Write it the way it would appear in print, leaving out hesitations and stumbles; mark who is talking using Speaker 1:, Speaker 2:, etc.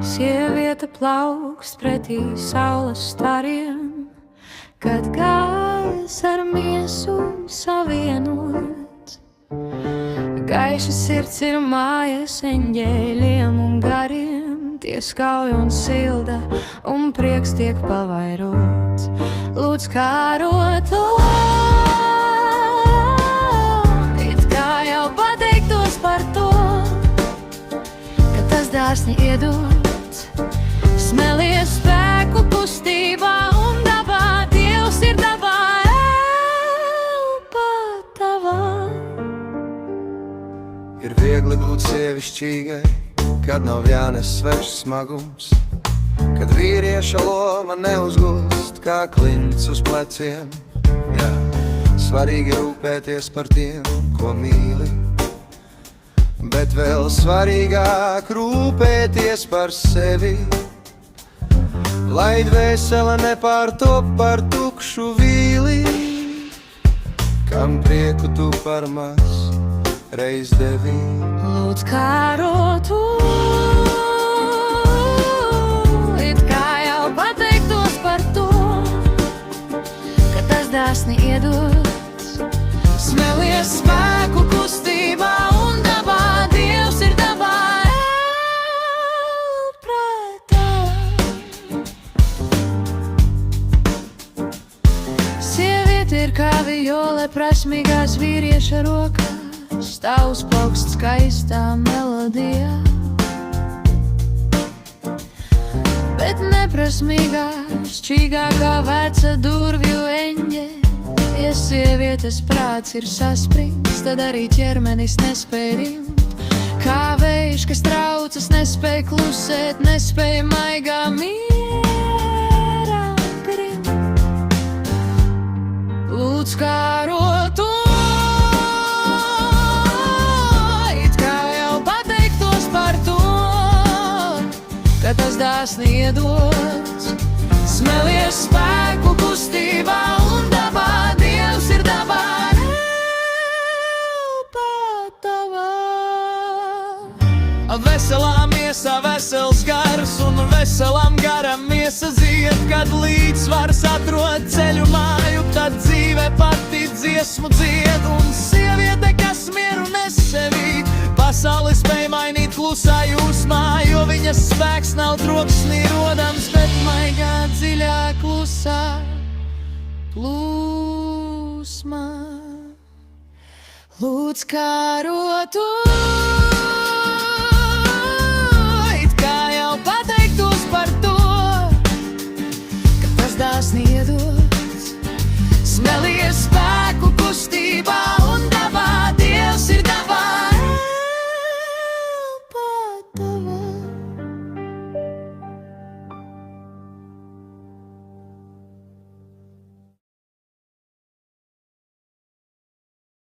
Speaker 1: Sieviete plaukst pretī saules stariem, kad gājas ar miesu savienots. Gaiša sirds ir mājas eņģeļiem un gariem, tie skauj un silda, un prieks tiek pavairots. Lūdz kāroto, it kā jau pateiktos par to, ka tas dāsni iedots. Smelies spēku kustībā un dabā, Dievs ir dabā, elpa tavā.
Speaker 2: Ir viegli būt sievišķīgai, kad nav jānes svešs smagums, kad vīrieša loma neuzgulst kā klints uz pleciem. Jā, svarīgi rūpēties par tiem, ko mīli, bet vēl svarīgāk rūpēties par sevi, lai dvēsele nepārtop par tukšu vīli, kam prieku tu par maz reiz devi.
Speaker 1: Lūdz kārotu, it kā jau pateiktos par to, ka tas dāsni iedots. Smelies spēku kustībā un dabā, Dievs ir dabā, elprātā. Sieviete ir kā viole prasmīgās vīrieša rokās, stāv uz plaukst skaistā melodijā, bet neprasmīgā, šķīgākā veca durvju eņģe. Ja sievietes prāts ir saspringts, tad arī ķermenis nespēj rimt. Kā vējš, kas traucas, nespēj klusēt, nespēj maigā mierā grimt. Lūdz kārotu, tas dāsni iedots. Smelies spēku kustībā un dabā, Dievs ir dabā, elpa tavā.
Speaker 3: Veselā miesā vesels gars un veselam garam miesa zied, kad līdzsvars atrod ceļu māju, tad dzīve pati dziesmu dzied. Un sieviete, kas mieru nes sevī, pasauli spēj mainīt klusā jūsmā, jo viņas spēks nav troksnī rodams, bet maigā dziļā klusā plūsmā. Lūdz kārotu,